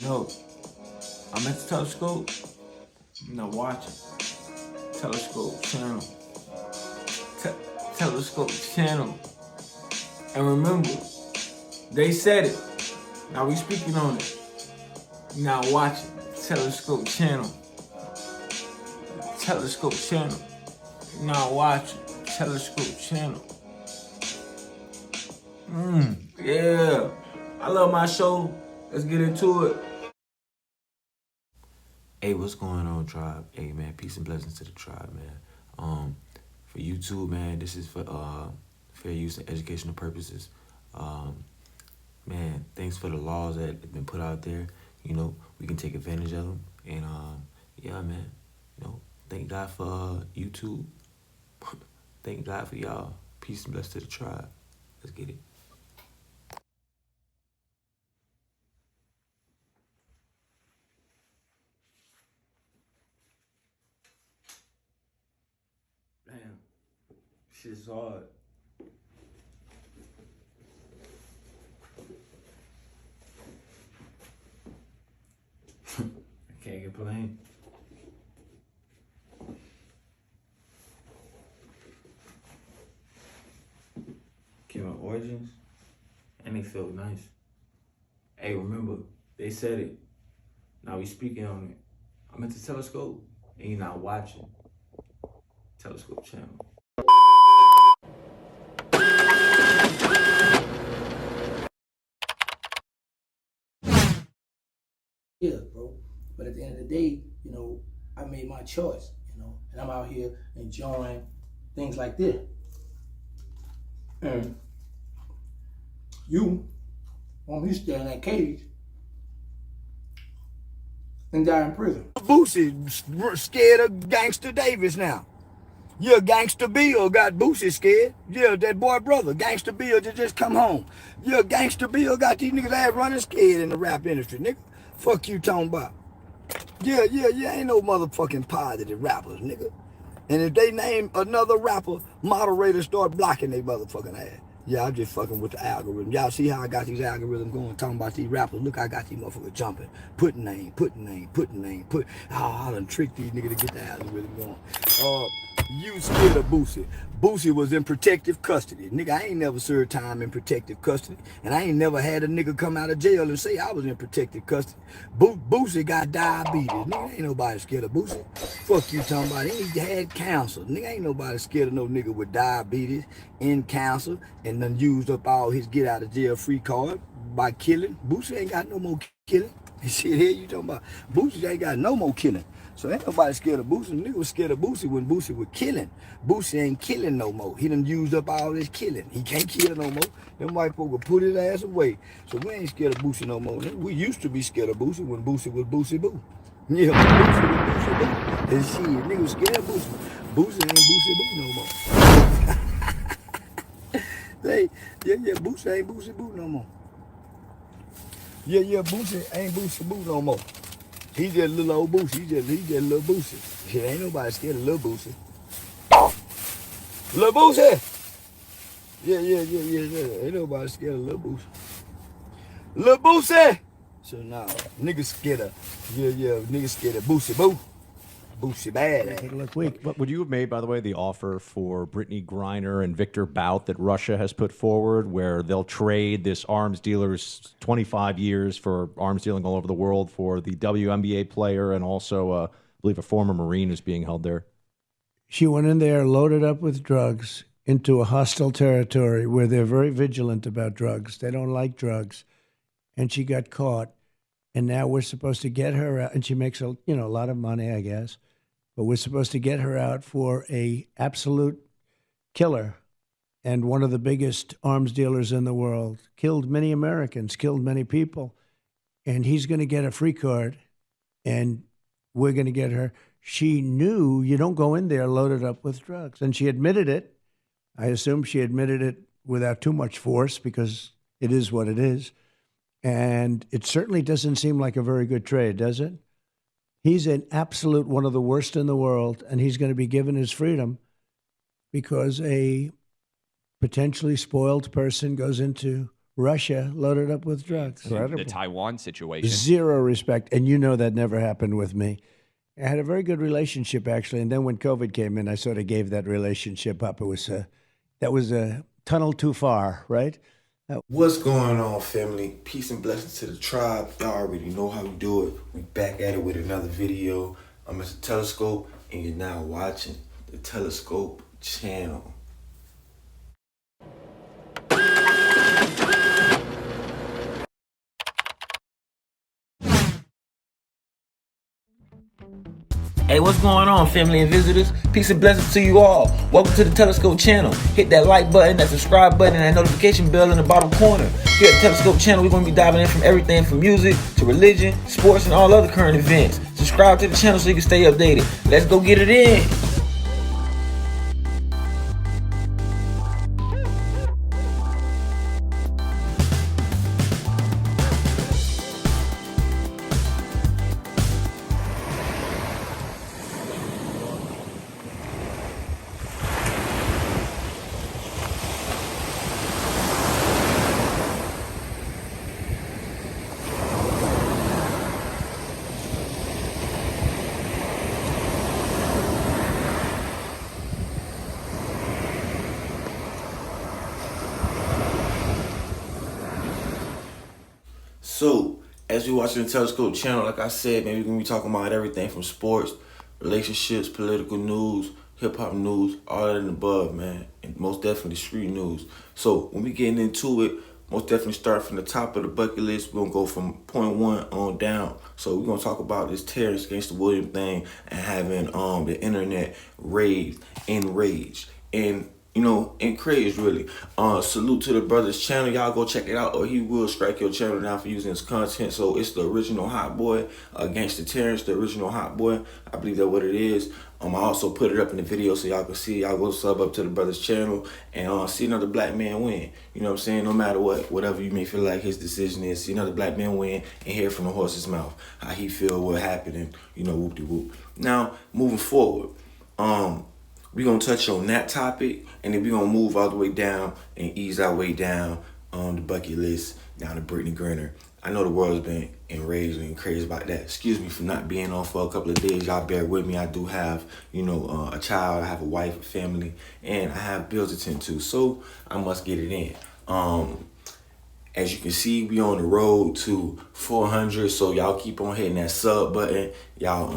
No, I'm at the telescope. No, watch it. Telescope channel. Telescope channel. And remember, they said it. Now we speaking on it. Now watch it. Telescope channel. Telescope channel. Now watch it. Telescope channel. Yeah. I love my show. Let's get into it. Hey, what's going on, tribe? Hey, man, peace and blessings to the tribe, man. For YouTube, man, this is for fair use and educational purposes. Man, thanks for the laws that have been put out there. You know, we can take advantage of them. And yeah, man, you know, thank God for YouTube. Thank God for y'all. Peace and blessings to the tribe. Let's get it. Damn, shit's hard. I can't complain. Human origins, and they feel nice. Hey, remember, they said it. Now we speaking on it. I'm at the telescope, and you're not watching. Telescope channel. Yeah, bro. But at the end of the day, I made my choice, and I'm out here enjoying things like this. And you want me to stay in that cage and die in prison. Boosie scared of Gangsta Davis now. Yeah, Gangsta Bill got Boosie scared. Yeah, that boy brother, Gangsta Bill, just come home. Yeah, Gangsta Bill got these niggas ass running scared in the rap industry, nigga. Fuck you talking about. Yeah, ain't no motherfucking positive rappers, nigga. And if they name another rapper, moderators start blocking they motherfucking ass. Yeah, I'm just fucking with the algorithm. Y'all see how I got these algorithms going, talking about these rappers. Look, I got these motherfuckers jumping. Put. I done tricked these niggas to get the algorithm going. You scared of Boosie. Boosie was in protective custody. Nigga, I ain't never served time in protective custody. And I ain't never had a nigga come out of jail and say I was in protective custody. Boosie got diabetes. Nigga, ain't nobody scared of Boosie. Fuck you talking about. He had cancer. Nigga, ain't nobody scared of no nigga with diabetes, in cancer, and done used up all his get out of jail free card by killing. Boosie ain't got no more killing. Shit, here you talking about. Boosie ain't got no more killing. So ain't nobody scared of Boosie. Nigga was scared of Boosie when Boosie was killing. Boosie ain't killing no more. He done used up all his killing. He can't kill no more. Them white folk will put his ass away. So we ain't scared of Boosie no more. We used to be scared of Boosie when Boosie was Boosie Boo. Yeah, Boosie was Boosie Boo. And shit, nigga was scared of Boosie. Boosie ain't Boosie Boo no more. Yeah, Boosie ain't Boosie Boo no more. Yeah, Boosie ain't Boosie Boo no more. He just little old Boosie. He just little Boosie. Shit, ain't nobody scared of little Boosie. Little Boosie. Yeah. Ain't nobody scared of little Boosie. Little Boosie. So now, niggas scared of, niggas scared of Boosie Boo. Boosie bad. Take a look weak. But would you have made, by the way, the offer for Brittney Griner and Victor Bout that Russia has put forward, where they'll trade this arms dealer's 25 years for arms dealing all over the world for the WNBA player and also, I believe, a former Marine is being held there? She went in there loaded up with drugs into a hostile territory where they're very vigilant about drugs. They don't like drugs. And she got caught. And now we're supposed to get her out. And she makes a lot of money, I guess. But we're supposed to get her out for a absolute killer and one of the biggest arms dealers in the world. Killed many Americans, killed many people. And he's going to get a free card, and we're going to get her. She knew you don't go in there loaded up with drugs. And she admitted it. I assume she admitted it without too much force because it is what it is. And it certainly doesn't seem like a very good trade, does it? He's an absolute one of the worst in the world, and he's going to be given his freedom because a potentially spoiled person goes into Russia loaded up with drugs. The Taiwan situation. Zero respect. And you know that never happened with me. I had a very good relationship, actually. And then when COVID came in, I sort of gave that relationship up. It was that was a tunnel too far, right? What's going on, family? Peace and blessings to the tribe. Y'all already know how we do it. We back at it with another video. I'm Mr. Telescope, and you're now watching the Telescope channel. Hey, what's going on, family and visitors? Peace and blessings to you all. Welcome to the Telescope channel. Hit that like button, that subscribe button, and that notification bell in the bottom corner. Here at the Telescope channel, we're going to be diving in from everything from music to religion, sports, and all other current events. Subscribe to the channel so you can stay updated. Let's go get it in. So, as you're watching the Telescope channel, like I said, man, we're going to be talking about everything from sports, relationships, political news, hip-hop news, all that and above, man. And most definitely street news. So, when we getting into it, most definitely start from the top of the bucket list. We're going to go from point one on down. So, we're going to talk about this Terrance Gangsta William thing and having the internet enraged. And you know, and crazy, really. Salute to the brother's channel. Y'all go check it out, or he will strike your channel down for using his content. So it's the original hotboy, Gangsta Terrance, the original hotboy. I believe that's what it is. I also put it up in the video so y'all can see. Y'all go sub up to the brother's channel and see another black man win. You know what I'm saying? No matter what, whatever you may feel like his decision is, see another black man win and hear from the horse's mouth how he feel, what happened, and you know, whoop-de-whoop. Now, moving forward, we're going to touch on that topic, and then we're going to move all the way down and ease our way down on the bucket list, down to Brittney Grinner. I know the world's been enraged and crazy about that. Excuse me for not being on for a couple of days. Y'all bear with me. I do have, you know, a child. I have a wife, a family, and I have bills to tend to, so I must get it in. As you can see, we on the road to 400, so y'all keep on hitting that sub button. Y'all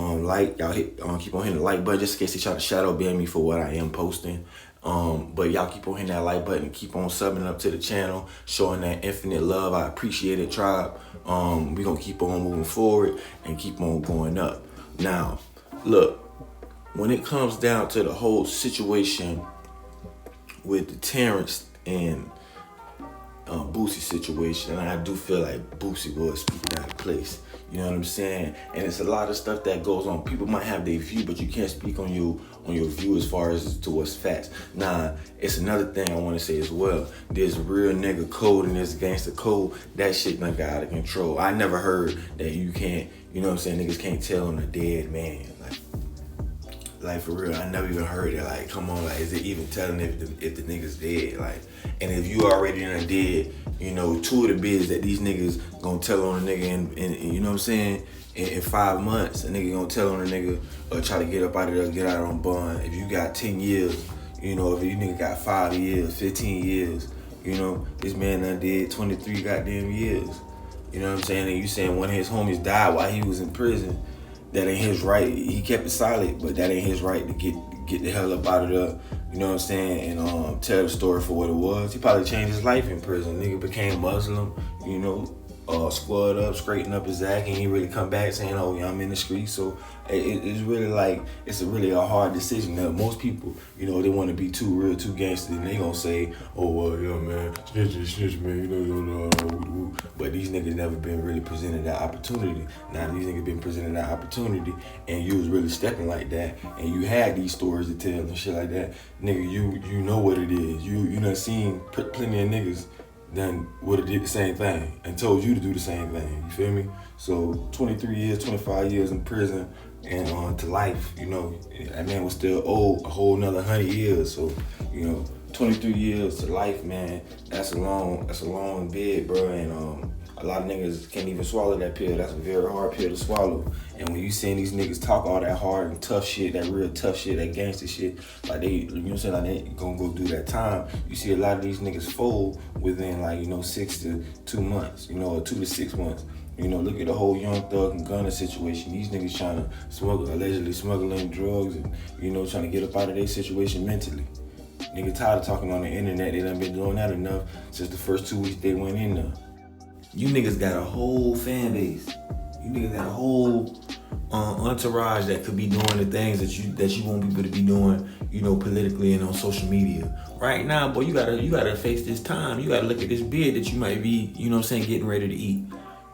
keep on hitting the like button just in case they try to shadow ban me for what I am posting. But y'all keep on hitting that like button, keep on subbing up to the channel, showing that infinite love. I appreciate it, tribe. We gonna keep on moving forward and keep on going up. Now, look, when it comes down to the whole situation with the Terrance and Boosie situation, and I do feel like Boosie was speaking out of place. You know what I'm saying? And it's a lot of stuff that goes on. People might have their view, but you can't speak on your view as far as to what's facts. Nah, it's another thing I want to say as well. There's real nigga code and there's gangster code. That shit done got out of control. I never heard that you can't, you know what I'm saying, niggas can't tell on a dead man. Like for real, I never even heard it. Like, come on, like, is it even telling if the nigga's dead? Like, and if you already done dead, you know, two of the bids that these niggas gonna tell on a nigga in you know what I'm saying, in 5 months, a nigga gonna tell on a nigga or try to get up out of there, get out on bond. If you got 10 years, you know, if you nigga got 5 years, 15 years, you know, this man done did 23 goddamn years. You know what I'm saying? And you saying one of his homies died while he was in prison. That ain't his right. He kept it silent, but that ain't his right to get the hell up out of there. You know what I'm saying? And tell the story for what it was. He probably changed his life in prison. Nigga became Muslim, you know, squared up, straightened up his act, and he really come back saying, oh, yeah, I'm in the street. So it's really like, it's really a hard decision. Now, most people, you know, they want to be too real, too gangster, and they gonna say, oh, well, yeah, man, snitch, man, you know, but these niggas never been really presented that opportunity. Now these niggas been presented that opportunity, and you was really stepping like that, and you had these stories to tell and shit like that. Nigga, you know what it is. You done seen plenty of niggas done would have did the same thing and told you to do the same thing. You feel me? So 23 years, 25 years in prison and to life, you know, that man was still owed a whole nother 100 years. So, you know, 23 years to life, man. That's a long bid, bro. And a lot of niggas can't even swallow that pill. That's a very hard pill to swallow. And when you seeing these niggas talk all that hard and tough shit, that real tough shit, that gangster shit, like they, you know what I'm saying, like they gonna go do that time. You see a lot of these niggas fold within, like, you know, 6 to 2 months, you know, or 2 to 6 months. You know, look at the whole Young Thug and Gunner situation. These niggas trying to allegedly smuggling drugs and, you know, trying to get up out of their situation mentally. Niggas tired of talking on the internet. They done been doing that enough since the first 2 weeks they went in there. You niggas got a whole fan base. You niggas got a whole entourage that could be doing the things that you won't be able to be doing, you know, politically and on social media. Right now, boy, you gotta face this time. You gotta look at this bid that you might be, you know what I'm saying, getting ready to eat.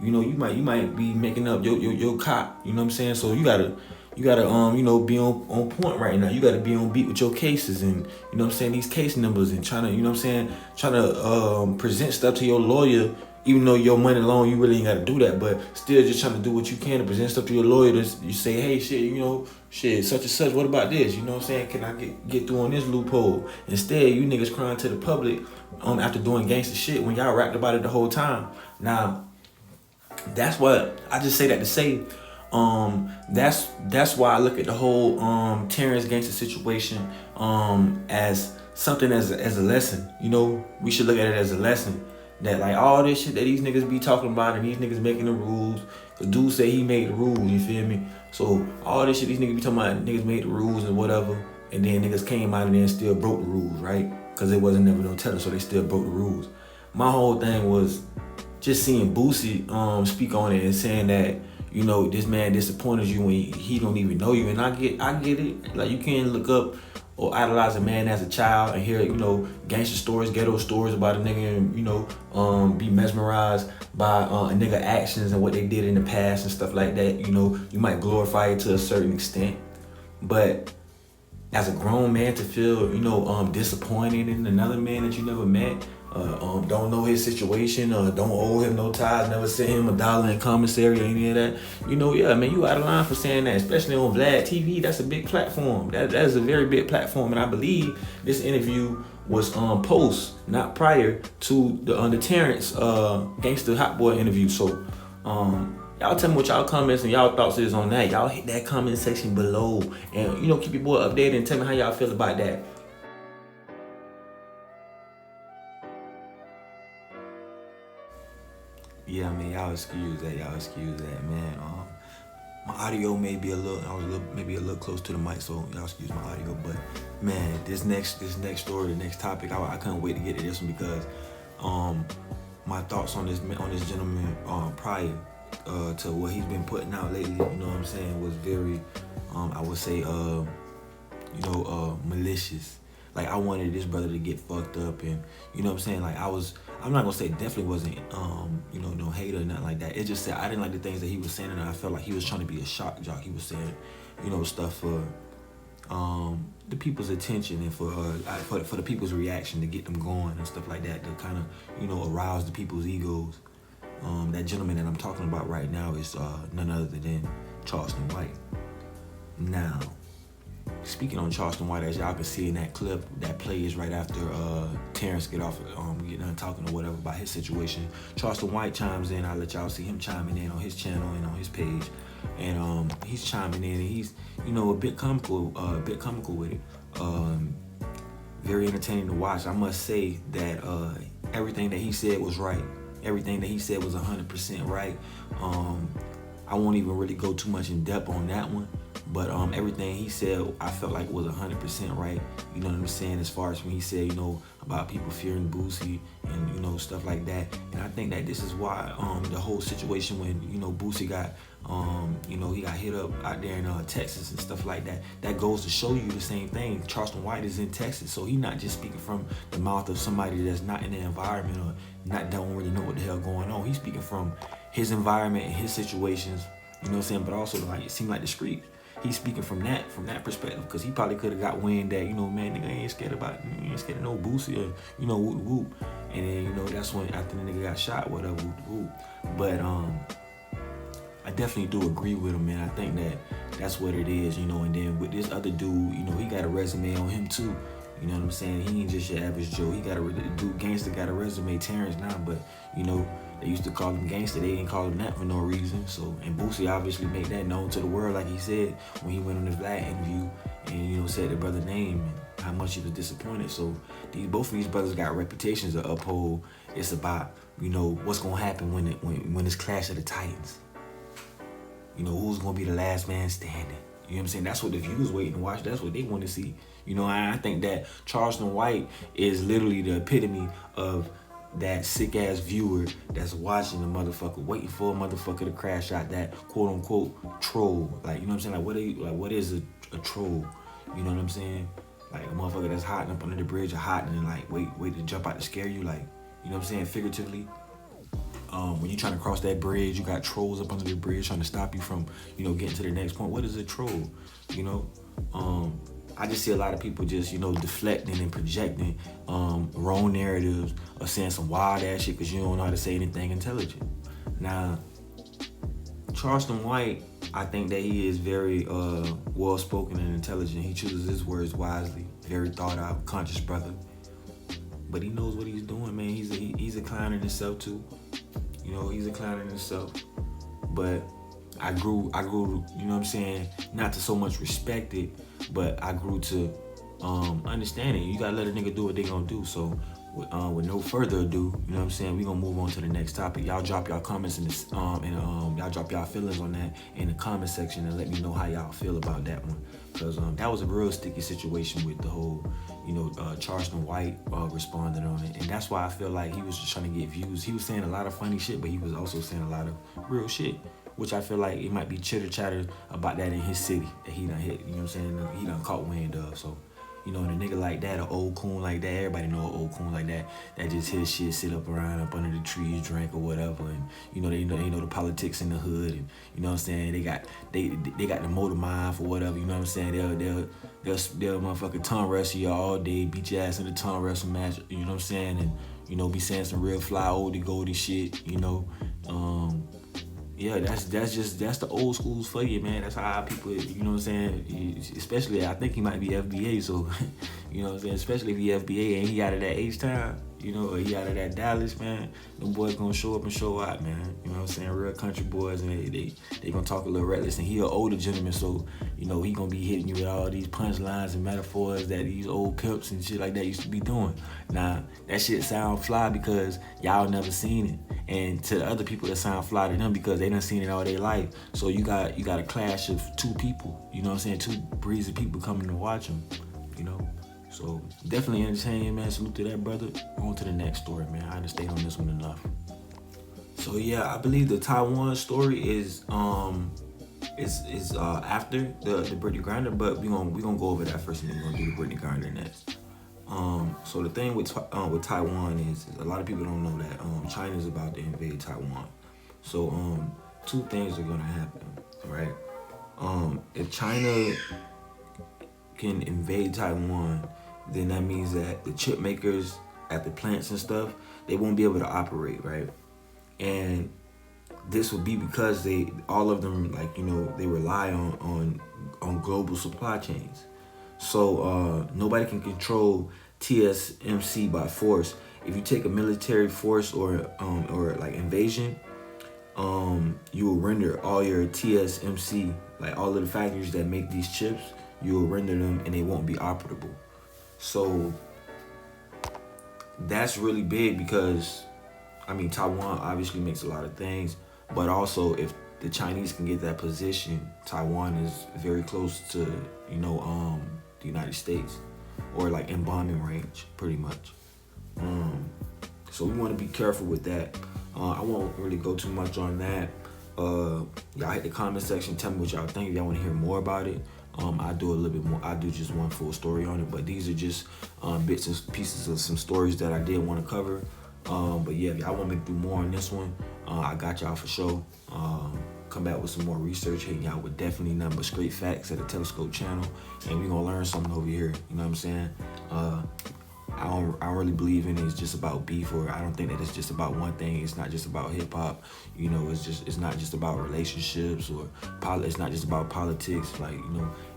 You know, you might be making up your cop, you know what I'm saying? So you gotta you know, be on point right now. You gotta be on beat with your cases and, you know what I'm saying, these case numbers and trying to, you know what I'm saying, trying to present stuff to your lawyer. Even though your money loan, you really ain't gotta do that, but still just trying to do what you can to present stuff to your lawyer. You say, hey, shit, you know, shit, such and such, what about this? You know what I'm saying? Can I get through on this loophole? Instead, you niggas crying to the public after doing gangster shit when y'all rapped about it the whole time. Now, that's what, I just say that to say, that's why I look at the whole Terrance gangster situation as something as a lesson. You know, we should look at it as a lesson. That like all this shit that these niggas be talking about and these niggas making the rules. Cause dude say he made the rules, you feel me? So all this shit these niggas be talking about, niggas made the rules and whatever. And then niggas came out and then still broke the rules, right? Cause it wasn't never no telling, so they still broke the rules. My whole thing was just seeing Boosie speak on it and saying that, you know, this man disappointed you when he don't even know you. And I get it. Like, you can't look up or idolize a man as a child and hear, you know, gangster stories, ghetto stories about a nigga and, you know, be mesmerized by a nigga actions and what they did in the past and stuff like that. You know, you might glorify it to a certain extent. But as a grown man to feel, you know, disappointed in another man that you never met, don't know his situation, don't owe him no ties, never sent him $1 in commissary or any of that. You know, yeah, man, you out of line for saying that, especially on Vlad TV. That's a big platform. That is a very big platform, and I believe this interview was post, not prior to the Terrance gangsta hotboy interview. So, y'all tell me what y'all comments and y'all thoughts is on that. Y'all hit that comment section below, and, you know, keep your boy updated and tell me how y'all feel about that. Yeah, I mean, y'all excuse that, man. My audio may be maybe a little close to the mic, so y'all excuse my audio. But man, this next story, the next topic, I couldn't wait to get to this one because my thoughts on this gentleman prior to what he's been putting out lately, you know what I'm saying, was very, I would say, malicious. Like, I wanted this brother to get fucked up, and, you know what I'm saying, like, I'm not gonna say definitely wasn't, you know, no hater or nothing like that. It just said I didn't like the things that he was saying, and I felt like he was trying to be a shock jock. He was saying, you know, stuff for the people's attention and for the people's reaction to get them going and stuff like that, to kind of, you know, arouse the people's egos. That gentleman that I'm talking about right now is none other than Charleston White. Now, speaking on Charleston White, as y'all can see in that clip, that play is right after Terrance get done talking or whatever about his situation. Charleston White chimes in. I'll let y'all see him chiming in on his channel and on his page, and he's chiming in, and he's, you know, a bit comical with it. Very entertaining to watch. I must say that everything that he said was right. Everything that he said was 100% right. I won't even really go too much in depth on that one. But everything he said, I felt like was 100% right. You know what I'm saying? As far as when he said, you know, about people fearing Boosie and, you know, stuff like that. And I think that this is why the whole situation when, you know, Boosie got, you know, he got hit up out there in Texas and stuff like that. That goes to show you the same thing. Charleston White is in Texas, so he's not just speaking from the mouth of somebody that's not in the environment or don't really know what the hell going on. He's speaking from his environment and his situations. You know what I'm saying? But also, like, it seemed like the streets. He's speaking from that perspective, because he probably could have got wind that, you know, man, nigga ain't scared of no Boosie or, you know, whoop whoop. And then, you know, that's when after the nigga got shot, whatever, whoop whoop. But I definitely do agree with him, man. I think that's what it is, you know. And then with this other dude, you know, he got a resume on him too. You know what I'm saying? He ain't just your average Joe. He got a dude. Gangsta got a resume, Terrance now, but you know they used to call him Gangsta. They didn't call him that for no reason. So, and Boosie obviously made that known to the world, like he said when he went on his Vlad interview, and you know said the brother name and how much he was disappointed. So, both of these brothers got reputations to uphold. It's about what's gonna happen when this clash of the Titans. Who's gonna be the last man standing? You know what I'm saying? That's what the viewers waiting to watch. That's what they want to see. I think that Charleston White is literally the epitome of that sick ass viewer that's watching the motherfucker, waiting for a motherfucker to crash out, that quote unquote troll. Like, you know what I'm saying? What is a troll? You know what I'm saying? Like a motherfucker that's hiding up under the bridge or hiding and like wait to jump out to scare you. Like, you know what I'm saying? Figuratively. When you're trying to cross that bridge, you got trolls up under the bridge trying to stop you from, getting to the next point. What is a troll? I just see a lot of people just, deflecting and projecting wrong narratives or saying some wild ass shit because you don't know how to say anything intelligent. Now, Charleston White, I think that he is very well-spoken and intelligent. He chooses his words wisely, very thought out, conscious brother. But he knows what he's doing, man. He's a clown in himself too. He's a clown in himself. But I grew, you know what I'm saying, not to so much respect it, but I grew to understand it. You gotta let a nigga do what they gonna do. So with no further ado, you know what I'm saying, we gonna move on to the next topic. Y'all drop y'all comments in this y'all drop y'all feelings on that in the comment section and let me know how y'all feel about that one. Because that was a real sticky situation with the whole, Charleston White responding on it. And that's why I feel like he was just trying to get views. He was saying a lot of funny shit, but he was also saying a lot of real shit, which I feel like it might be chitter chatter about that in his city that he done hit, you know what I'm saying? He done caught wind of. So, and a nigga like that, an old coon like that, everybody know an old coon like that just his shit, sit up around up under the trees, drink or whatever, and they know the politics in the hood, and you know what I'm saying, they got the motor mind for whatever, you know what I'm saying, they'll motherfucking tongue wrestle you all day, beat your ass in the tongue wrestle match, you know what I'm saying, and be saying some real fly oldie goldie shit, yeah, that's the old schools for you, man. That's how people, you know what I'm saying? Especially, I think he might be FBA, so, you know what I'm saying? Especially if he FBA and he out of that H-Town, or he out of that Dallas, man. Them boys gonna show up and show out, man. You know what I'm saying? Real country boys, and they gonna talk a little reckless. And he an older gentleman, so, he gonna be hitting you with all these punchlines and metaphors that these old pimps and shit like that used to be doing. Now, that shit sound fly because y'all never seen it. And to the other people that sound fly to them because they done seen it all their life. So you got a clash of two people, you know what I'm saying? Two breeds of people coming to watch them, So definitely entertaining, man. Salute to that brother. On to the next story, man. I understand on this one enough. So yeah, I believe the Taiwan story is after the Brittney Griner, but we gonna go over that first and then we're gonna do the Brittney Griner next. So the thing with Taiwan is a lot of people don't know that China is about to invade Taiwan. So two things are gonna happen, right? If China can invade Taiwan, then that means that the chip makers at the plants and stuff, they won't be able to operate, right? And this will be because all of them, like, they rely on global supply chains. So nobody can control TSMC by force. If you take a military force or like invasion, you will render all your TSMC, like all of the factories that make these chips, you will render them and they won't be operable. So that's really big because, Taiwan obviously makes a lot of things, but also if the Chinese can get that position, Taiwan is very close to, the United States, or like in bombing range, pretty much. So we want to be careful with that. I won't really go too much on that. Y'all hit the comment section, tell me what y'all think. If y'all want to hear more about it, I do a little bit more. I do just one full story on it, but these are just bits and pieces of some stories that I did want to cover. But yeah, if y'all want me to do more on this one, I got y'all for sure. Come back with some more research, hitting y'all with definitely nothing but straight facts at the Telescope channel, and we gonna learn something over here. You know what I'm saying? I don't really believe in it's just about beef, or I don't think that it's just about one thing. It's not just about hip hop. It's not just about relationships or it's not just about politics. Like,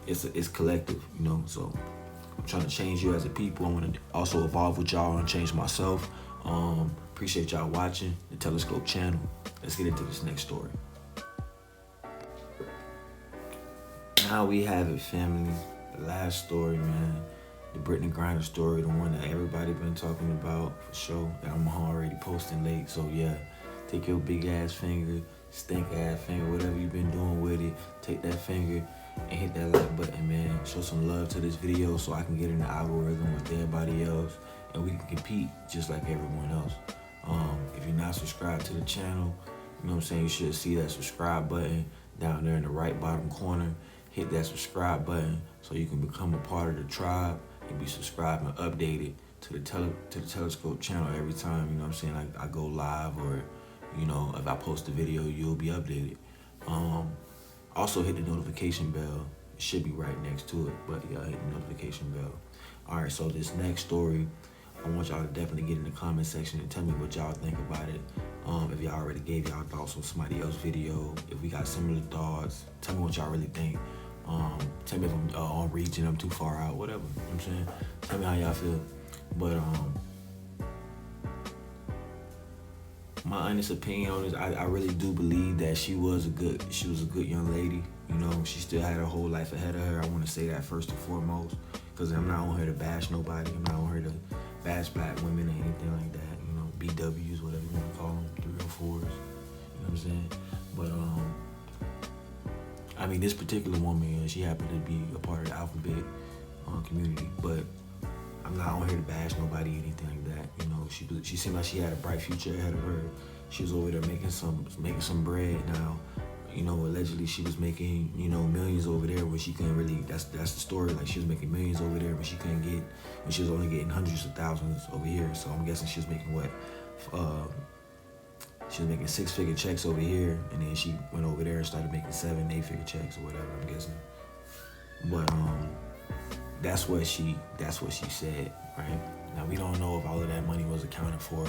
it's collective. So I'm trying to change you as a people. I want to also evolve with y'all and change myself. Appreciate y'all watching the Telescope channel. Let's get into this next story. Now we have it, family. The last story, man. The Brittney Griner story, the one that everybody been talking about for sure. That I'm already posting late. So yeah, take your big ass finger, stink ass finger, whatever you've been doing with it. Take that finger and hit that like button, man. Show some love to this video so I can get in the algorithm with everybody else and we can compete just like everyone else. If you're not subscribed to the channel, you know what I'm saying, you should see that subscribe button down there in the right bottom corner. Hit that subscribe button so you can become a part of the tribe and be subscribed and updated to the Telescope channel every time, you know what I'm saying, I go live, or, you know, if I post a video, you'll be updated. Also hit the notification bell. It should be right next to it, but yeah, hit the notification bell. All right, so this next story, I want y'all to definitely get in the comment section and tell me what y'all think about it. If y'all already gave y'all thoughts on somebody else's video, if we got similar thoughts, tell me what y'all really think. Tell me if I'm on region, I'm too far out, whatever, you know what I'm saying? Tell me how y'all feel. But my honest opinion on this, I really do believe that she was a good young lady. You know, she still had her whole life ahead of her. I want to say that first and foremost, because I'm not on here to bash nobody. I'm not on here to bash black women or anything like that. You know, BWs, whatever you want to call them, 304s. You know what I'm saying? But I mean, this particular woman, she happened to be a part of the alphabet community, but I'm not on here to bash nobody or anything like that. You know, she seemed like she had a bright future ahead of her. She was over there making some bread now. You know, allegedly she was making, you know, millions over there where she couldn't really, that's the story, like she was making millions over there when she was only getting hundreds of thousands over here. So I'm guessing she was making what? She was making 6-figure checks over here, and then she went over there and started making 7-8-figure checks or whatever, I'm guessing. But that's what she said, right? Now we don't know if all of that money was accounted for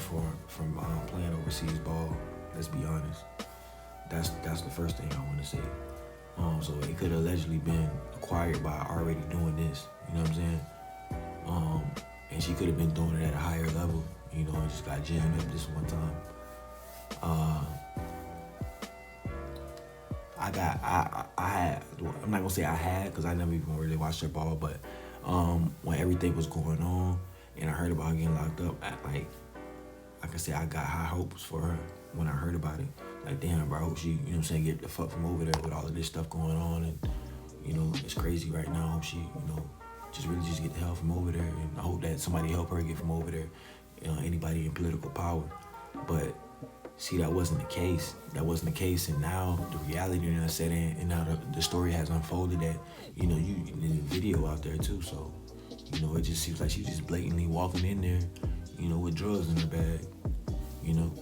from playing overseas ball. Let's be honest. That's the first thing I want to say. So it could have allegedly been acquired by already doing this. You know what I'm saying? And she could have been doing it at a higher level. You know, and just got jammed up this one time. I'm not gonna say I had, because I never even really watched her ball, but when everything was going on and I heard about her getting locked up, I can say I got high hopes for her when I heard about it. Like, damn, bro, I hope she, you know what I'm saying, get the fuck from over there with all of this stuff going on, and, you know, it's crazy right now. I hope she, you know, just get the hell from over there, and I hope that somebody help her get from over there, you know, anybody in political power. But see, that wasn't the case. And now the reality that set in, and now the story has unfolded that, you know, you in the video out there too. So, you know, it just seems like she's just blatantly walking in there, you know, with drugs in her bag, you know.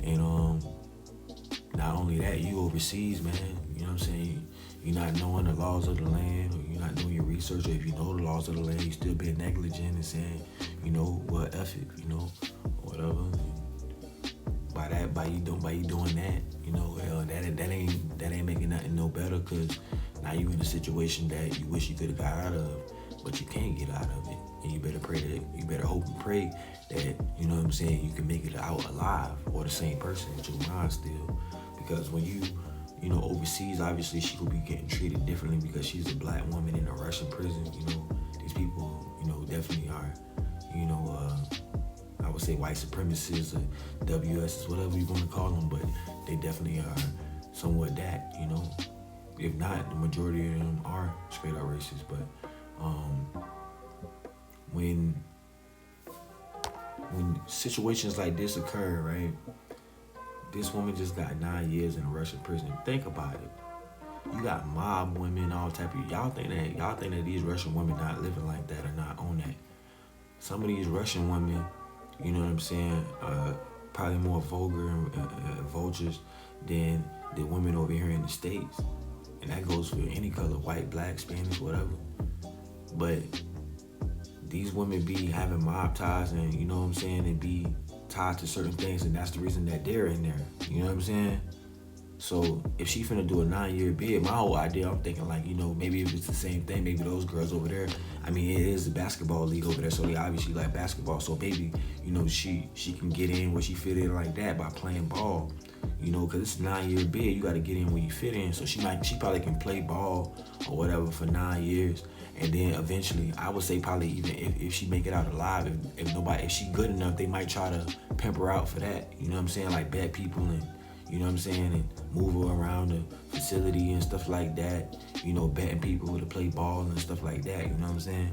And not only that, you overseas, man, you know what I'm saying? You're not knowing the laws of the land, or you're not doing your research, or if you know the laws of the land, you still being negligent and saying, you know, well, F it, you know, or whatever. By you doing that, you know, that ain't making nothing no better, because now you in a situation that you wish you could have got out of, but you can't get out of it. And you better hope and pray that, you know what I'm saying, you can make it out alive, or the same person with your mind still. Because when you know, overseas, obviously she could be getting treated differently because she's a black woman in a Russian prison. You know, these people, you know, definitely are, you know, I would say white supremacists or WSs, whatever you want to call them, but they definitely are somewhat that, you know. If not, the majority of them are straight up racist. But when situations like this occur, right? This woman just got 9 years in a Russian prison. Think about it. You got mob women, all type of, y'all think that these Russian women not living like that or not on that. Some of these Russian women, you know what I'm saying, probably more vulgar and vultures than the women over here in the States. And that goes for any color, white, black, Spanish, whatever. But these women be having mob ties, and, you know what I'm saying, and be tied to certain things, and that's the reason that they're in there. You know what I'm saying? So if she finna do a 9-year bid, my whole idea, I'm thinking like, you know, maybe if it's the same thing, maybe those girls over there, I mean, it is a basketball league over there, so they obviously like basketball. So maybe, you know, she can get in where she fit in like that by playing ball, you know, because it's a 9-year bid, you got to get in where you fit in. So she probably can play ball or whatever for 9 years. And then eventually, I would say probably even if she make it out alive, if she good enough, they might try to pimp her out for that. You know what I'm saying? Like bet people and, you know what I'm saying, and move her around the facility and stuff like that. You know, betting people to play ball and stuff like that. You know what I'm saying?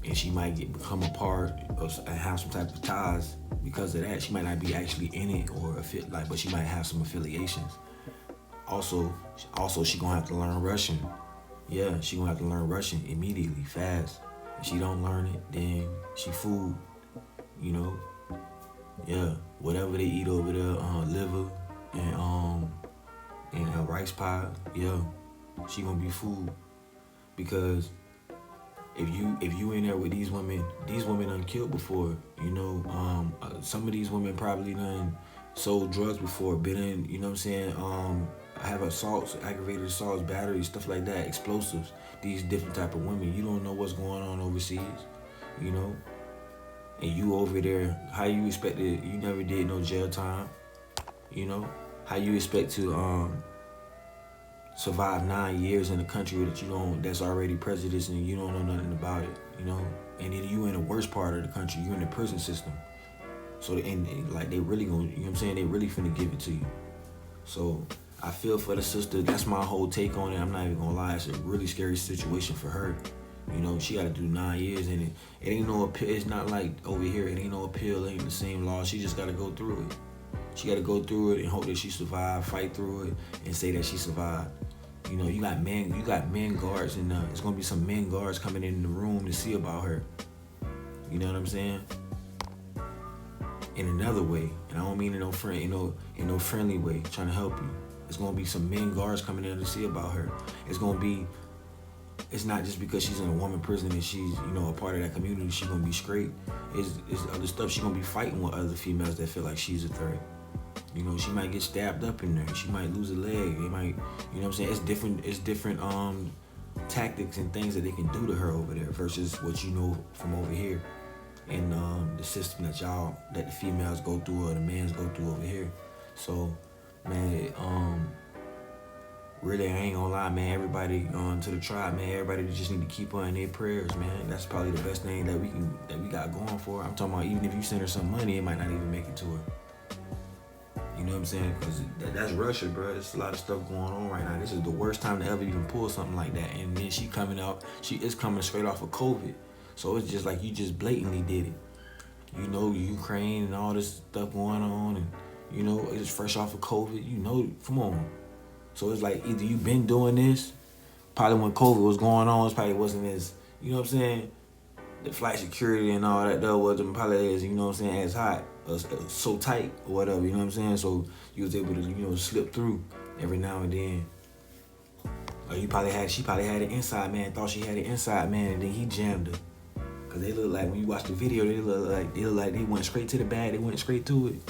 And she might become a part of and have some type of ties because of that. She might not be actually in it or but she might have some affiliations. Also, she gonna have to learn Russian. Yeah, she gonna have to learn Russian immediately, fast. If she don't learn it, then she fooled. You know. Yeah, whatever they eat over there, liver and rice pie. Yeah, she gonna be fooled because if you in there with these women done killed before. You know, some of these women probably done sold drugs before, been in. You know what I'm saying? Have assaults, aggravated assaults, batteries, stuff like that, explosives. These different type of women. You don't know what's going on overseas. You know. And you over there, how you expect it? You never did no jail time, you know? How you expect to survive 9 years in a country that's already prejudiced and you don't know nothing about it, you know? And then you in the worst part of the country, you in the prison system. So and like they really gonna, you know what I'm saying? They really finna give it to you. So I feel for the sister. That's my whole take on it. I'm not even gonna lie. It's a really scary situation for her. You know, she got to do 9 years in it. It ain't no appeal. It's not like over here. It ain't no appeal. It ain't the same law. She just got to go through it. She got to go through it and hope that she survived, fight through it, and say that she survived. You know, you got men guards, and it's gonna be some men guards coming in the room to see about her. You know what I'm saying? In another way, and I don't mean in no friendly way, trying to help you. It's gonna be some men guards coming in to see about her. It's not just because she's in a woman prison and she's, you know, a part of that community, she's gonna be straight. It's other stuff. She's gonna be fighting with other females that feel like she's a threat. You know, she might get stabbed up in there. She might lose a leg. It might, you know what I'm saying? It's different tactics and things that they can do to her over there versus what you know from over here. And the system that the females go through or the mans go through over here. So, man, really, I ain't gonna lie, man. Everybody to the tribe, man. Everybody just need to keep her in their prayers, man. That's probably the best thing that we got going for her. I'm talking about even if you send her some money, it might not even make it to her. You know what I'm saying? Because that's Russia, bro. There's a lot of stuff going on right now. This is the worst time to ever even pull something like that. And then she is coming straight off of COVID. So it's just like you just blatantly did it. You know, Ukraine and all this stuff going on, and you know, it's fresh off of COVID. You know, come on. So it's like either you been doing this, probably when COVID was going on, it probably wasn't as, you know what I'm saying, the flight security and all that though wasn't probably as, you know what I'm saying, as hot, or so tight or whatever, you know what I'm saying? So you was able to, you know, slip through every now and then. Or she probably had an inside man, thought she had an inside man, and then he jammed her. Cause they look like, when you watch the video, they look like they went straight to the bag, they went straight to it.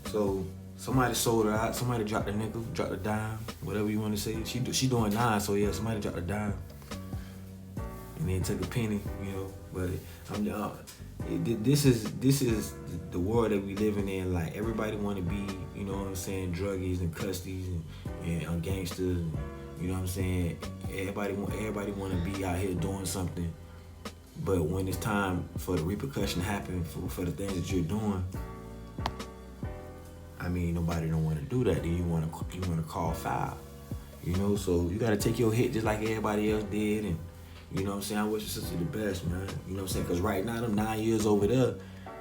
So somebody sold her out, somebody dropped a nickel, dropped a dime, whatever you want to say. She doing 9, so yeah, somebody dropped a dime. And then took a penny, you know. But this is the world that we living in. Like, everybody want to be, you know what I'm saying, druggies and custies and gangsters, and, you know what I'm saying. Everybody want to be out here doing something. But when it's time for the repercussion to happen for the things that you're doing, I mean, nobody don't want to do that. Then you want to call foul, you know. So you got to take your hit just like everybody else did, and you know what I'm saying. I wish your sister the best, man. You know what I'm saying? Because right now, them 9 years over there,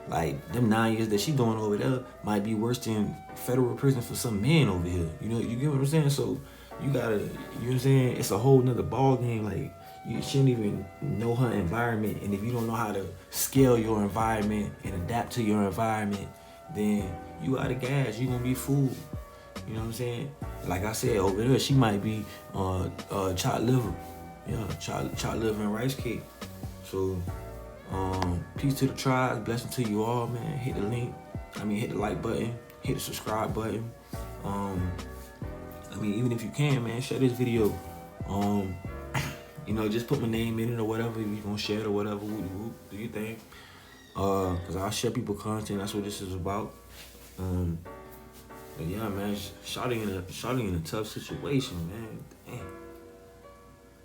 like them 9 years that she doing over there, might be worse than federal prison for some men over here. You know, you get what I'm saying? So you gotta, you know what I'm saying? It's a whole nother ball game. Like, you shouldn't even know her environment, and if you don't know how to scale your environment and adapt to your environment, then you out of gas. You gonna be fooled. You know what I'm saying? Like I said, over there, she might be chopped liver. Yeah, chopped liver and rice cake. So, peace to the tribe. Blessing to you all, man. Hit the link. hit the like button, hit the subscribe button. Even if you can, man, share this video. Just put my name in it or whatever. If you gonna share it or whatever, do you think? Cause I'll share people content. That's what this is about. But yeah, man, shawty in a tough situation, man. Dang.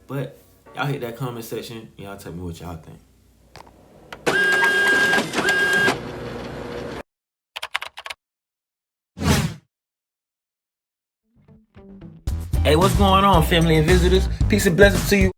But y'all hit that comment section. Y'all tell me what y'all think. Hey, what's going on, family and visitors? Peace and blessings to you.